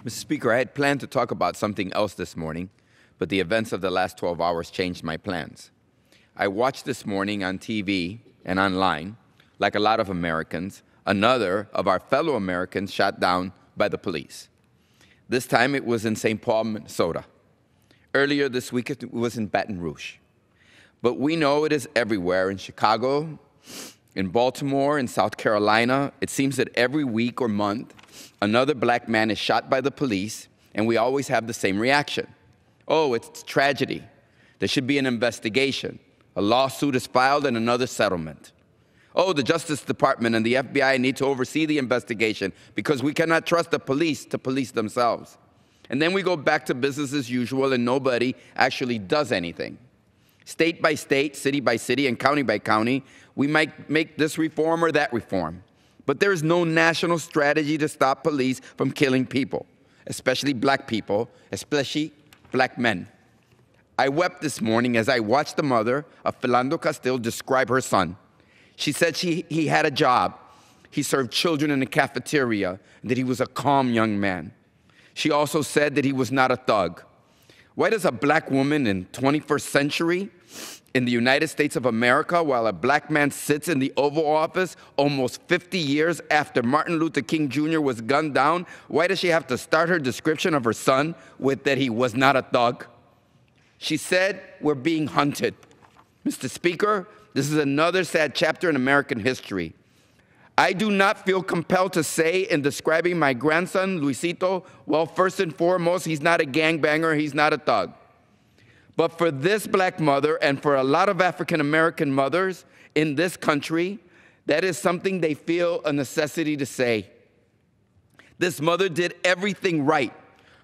Mr. Speaker, I had planned to talk about something else this morning, but the events of the last 12 hours changed my plans. I watched this morning on TV and online, like a lot of Americans, another of our fellow Americans shot down by the police. This time it was in St. Paul, Minnesota. Earlier this week it was in Baton Rouge. But we know it is everywhere, in Chicago, in Baltimore, in South Carolina. It seems that every week or month, another black man is shot by the police, and we always have the same reaction. Oh, it's tragedy. There should be an investigation. A lawsuit is filed and another settlement. Oh, the Justice Department and the FBI need to oversee the investigation because we cannot trust the police to police themselves. And then we go back to business as usual and nobody actually does anything. State by state, city by city, and county by county, we might make this reform or that reform. But there is no national strategy to stop police from killing people, especially black people, especially black men. I wept this morning as I watched the mother of Philando Castile describe her son. She said he had a job, he served children in a cafeteria, and that he was a calm young man. She also said that he was not a thug. Why does a black woman in 21st century in the United States of America, while a black man sits in the Oval Office almost 50 years after Martin Luther King Jr. was gunned down, why does she have to start her description of her son with that he was not a thug? She said, we're being hunted. Mr. Speaker, this is another sad chapter in American history. I do not feel compelled to say in describing my grandson, Luisito, well, first and foremost, he's not a gangbanger, he's not a thug. But for this black mother and for a lot of African-American mothers in this country, that is something they feel a necessity to say. This mother did everything right.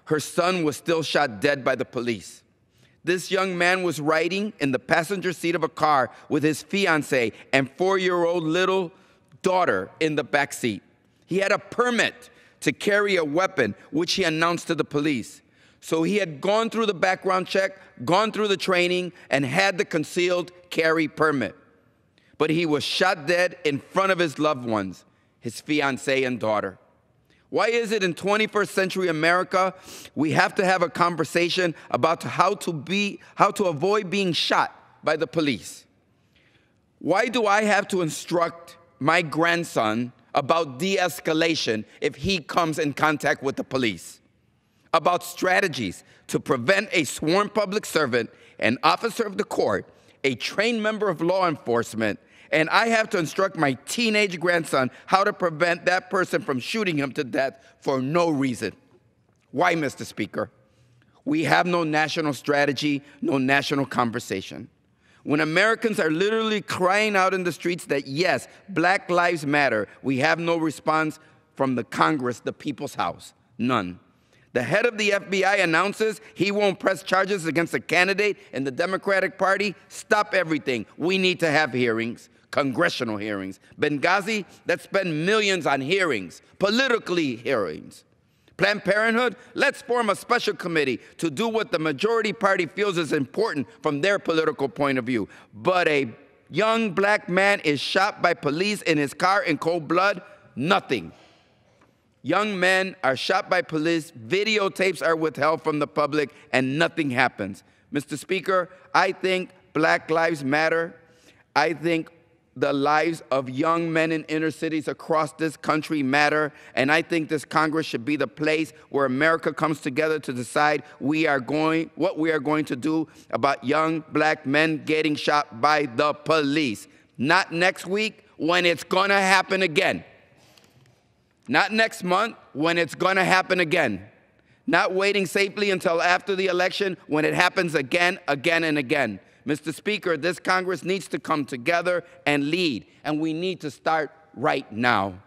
Her son was still shot dead by the police. This young man was riding in the passenger seat of a car with his fiancée and 4-year-old little daughter in the back seat. He had a permit to carry a weapon, which he announced to the police. So he had gone through the background check, gone through the training, and had the concealed carry permit. But he was shot dead in front of his loved ones, his fiancée and daughter. Why is it in 21st century America we have to have a conversation about how to avoid being shot by the police? Why do I have to instruct my grandson about de-escalation if he comes in contact with the police? About strategies to prevent a sworn public servant, an officer of the court, a trained member of law enforcement, and I have to instruct my teenage grandson how to prevent that person from shooting him to death for no reason. Why, Mr. Speaker? We have no national strategy, no national conversation. When Americans are literally crying out in the streets that, yes, Black lives matter, we have no response from the Congress, the People's House. None. The head of the FBI announces he won't press charges against a candidate in the Democratic Party. Stop everything. We need to have hearings, congressional hearings. Benghazi, let's spend millions on hearings, politically hearings. Planned Parenthood, let's form a special committee to do what the majority party feels is important from their political point of view. But a young black man is shot by police in his car in cold blood, nothing. Young men are shot by police, videotapes are withheld from the public, and nothing happens. Mr. Speaker, I think Black lives matter. I think the lives of young men in inner cities across this country matter, and I think this Congress should be the place where America comes together to decide what we are going to do about young black men getting shot by the police. Not next week, when it's going to happen again. Not next month, when it's going to happen again. Not waiting safely until after the election, when it happens again, again, and again. Mr. Speaker, this Congress needs to come together and lead, and we need to start right now.